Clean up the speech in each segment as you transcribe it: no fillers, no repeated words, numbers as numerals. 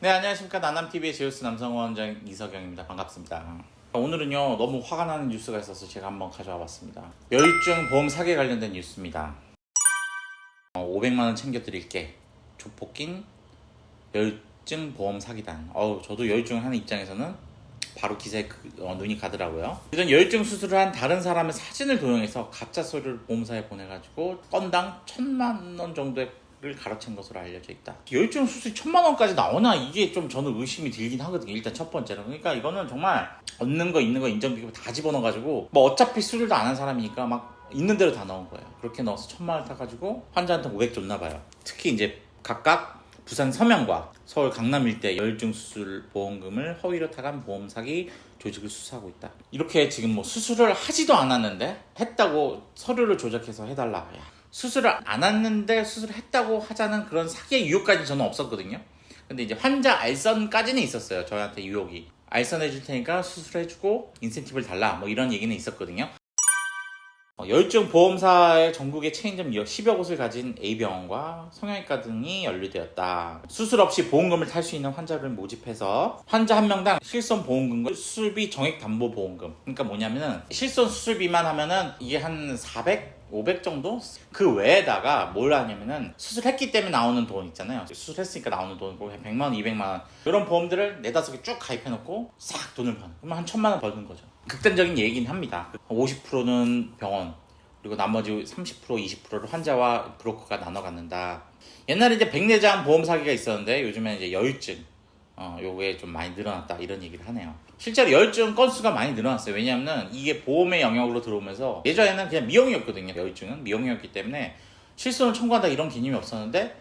네, 안녕하십니까. 나남TV의 제우스 남성원장 이석영입니다. 반갑습니다. 오늘은요, 너무 화가 나는 뉴스가 있어서 제가 한번 가져와 봤습니다. 여율증 보험 사기 관련된 뉴스입니다. 500만원 챙겨드릴게. 조폭인 여율증 보험 사기단. 저도 여율증을 하는 입장에서는 바로 기사에 눈이 가더라고요. 이전 여율증 수술을 한 다른 사람의 사진을 도용해서 가짜 서류를 보험사에 보내가지고 건당 1000만원 정도의 를 가로챈 것으로 알려져 있다. 여율증 수술이 1000만원까지 나오나, 이게 좀 저는 의심이 들긴 하거든요. 일단 첫 번째로. 그러니까 이거는 정말 얻는 거 있는 거 인정비교 다 집어넣어가지고 뭐 어차피 수술도 안 한 사람이니까 막 있는 대로 다 넣은 거예요. 그렇게 넣어서 1000만원 타가지고 환자한테 500 줬나 봐요. 특히 이제 각각 부산 서명과 서울 강남 일대 여율증 수술 보험금을 허위로 타간 보험 사기 조직을 수사하고 있다. 이렇게 지금 뭐 수술을 하지도 않았는데 했다고 서류를 조작해서 해달라. 야, 수술을 안 했는데 수술을 했다고 하자는 그런 사기의 유혹까지 저는 없었거든요. 근데 이제 환자 알선까지는 있었어요. 저한테 유혹이. 알선 해줄 테니까 수술해주고 인센티브를 달라, 뭐 이런 얘기는 있었거든요. 여율증 보험사의 전국의 체인점 10여 곳을 가진 A병원과 성형외과 등이 연루되었다. 수술 없이 보험금을 탈 수 있는 환자를 모집해서 환자 한 명당 실손 보험금과 수술비 정액 담보 보험금. 그러니까 뭐냐면은 실손 수술비만 하면은 이게 한 400, 500 정도? 그 외에다가 뭘 하냐면은 수술했기 때문에 나오는 돈 있잖아요. 수술했으니까 나오는 돈, 100만원, 200만원 이런 보험들을 4-5개 쭉 가입해놓고 싹 돈을 버는. 그러면 한 1000만원 버는 거죠. 극단적인 얘기긴 합니다. 50%는 병원, 그리고 나머지 30%, 20%를 환자와 브로커가 나눠 갖는다. 옛날에 이제 백내장 보험 사기가 있었는데 요즘엔 이제 여율증, 요게 좀 많이 늘어났다, 이런 얘기를 하네요. 실제로 여율증 건수가 많이 늘어났어요. 왜냐하면 이게 보험의 영역으로 들어오면서 예전에는 그냥 미용이었거든요. 여율증은 미용이었기 때문에 실손을 청구한다 이런 개념이 없었는데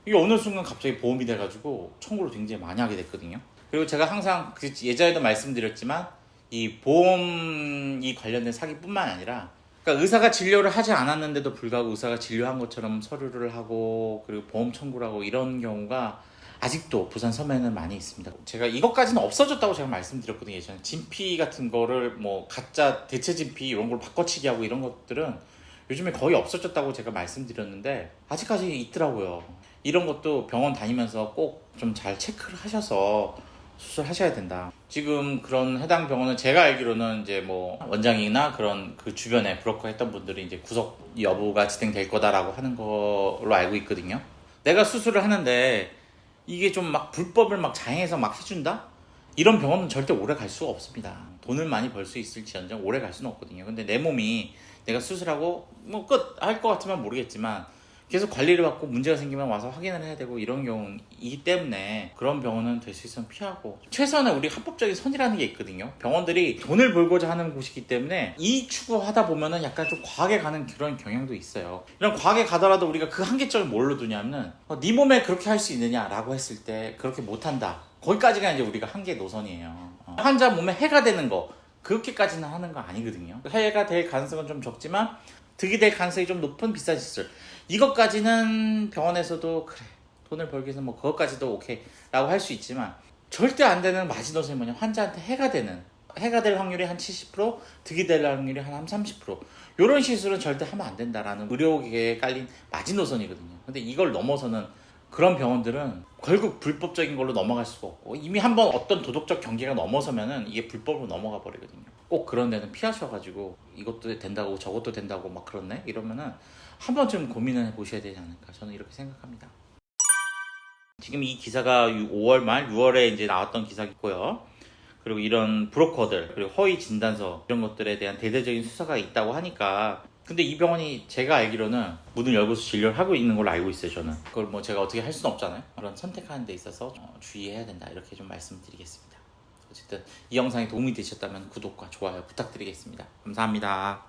이게 어느 순간 갑자기 보험이 돼가지고 청구를 굉장히 많이 하게 됐거든요. 그리고 제가 항상 예전에도 말씀드렸지만 이 보험이 관련된 사기뿐만 아니라, 그러니까 의사가 진료를 하지 않았는데도 불구하고 의사가 진료한 것처럼 서류를 하고 그리고 보험 청구를 하고 이런 경우가 아직도 부산 서면에는 많이 있습니다. 제가 이것까지는 없어졌다고 제가 말씀드렸거든요. 예전에 진피 같은 거를 뭐 가짜 대체 진피 이런 걸 바꿔치기 하고 이런 것들은 요즘에 거의 없어졌다고 제가 말씀드렸는데 아직까지 있더라고요. 이런 것도 병원 다니면서 꼭 좀 잘 체크를 하셔서 수술하셔야 된다. 지금 그런 해당 병원은 제가 알기로는 이제 뭐 원장이나 그런 그 주변에 브로커 했던 분들이 이제 구속 여부가 진행될 거다라고 하는 걸로 알고 있거든요. 내가 수술을 하는데 이게 좀 막 불법을 막 자행해서 막 해준다? 이런 병원은 절대 오래 갈 수가 없습니다. 돈을 많이 벌 수 있을지언정 오래 갈 수는 없거든요. 근데 내 몸이 내가 수술하고 뭐 끝 할 것 같으면 모르겠지만 계속 관리를 받고 문제가 생기면 와서 확인을 해야 되고 이런 경우이기 때문에 그런 병원은 될 수 있으면 피하고, 최소한의 우리 합법적인 선이라는 게 있거든요. 병원들이 돈을 벌고자 하는 곳이기 때문에 이 추구하다 보면은 약간 좀 과하게 가는 그런 경향도 있어요. 이런 과하게 가더라도 우리가 그 한계점을 뭘로 두냐면 네 몸에 그렇게 할 수 있느냐라고 했을 때 그렇게 못한다. 거기까지가 이제 우리가 한계 노선이에요. 환자 몸에 해가 되는 거 그렇게까지는 하는 거 아니거든요. 해가 될 가능성은 좀 적지만 득이 될 가능성이 좀 높은 비싼 시술, 이것까지는 병원에서도 그래 돈을 벌기 위해서 뭐 그것까지도 오케이 라고 할 수 있지만 절대 안 되는 마지노선이 뭐냐, 환자한테 해가 될 확률이 한 70%, 득이 될 확률이 한 30%, 이런 시술은 절대 하면 안 된다라는 의료계에 깔린 마지노선이거든요. 근데 이걸 넘어서는 그런 병원들은 결국 불법적인 걸로 넘어갈 수가 없고, 이미 한번 어떤 도덕적 경계가 넘어서면은 이게 불법으로 넘어가 버리거든요. 꼭 그런 데는 피하셔가지고 이것도 된다고 저것도 된다고 막 그렇네 이러면은 한 번쯤 고민을 해보셔야 되지 않을까, 저는 이렇게 생각합니다. 지금 이 기사가 5월 말 6월에 이제 나왔던 기사고요. 그리고 이런 브로커들, 그리고 허위 진단서 이런 것들에 대한 대대적인 수사가 있다고 하니까, 근데 이 병원이 제가 알기로는 문을 열고서 진료를 하고 있는 걸로 알고 있어요. 저는 그걸 뭐 제가 어떻게 할 수는 없잖아요. 그런 선택하는 데 있어서 주의해야 된다, 이렇게 좀 말씀드리겠습니다. 어쨌든 이 영상이 도움이 되셨다면 구독과 좋아요 부탁드리겠습니다. 감사합니다.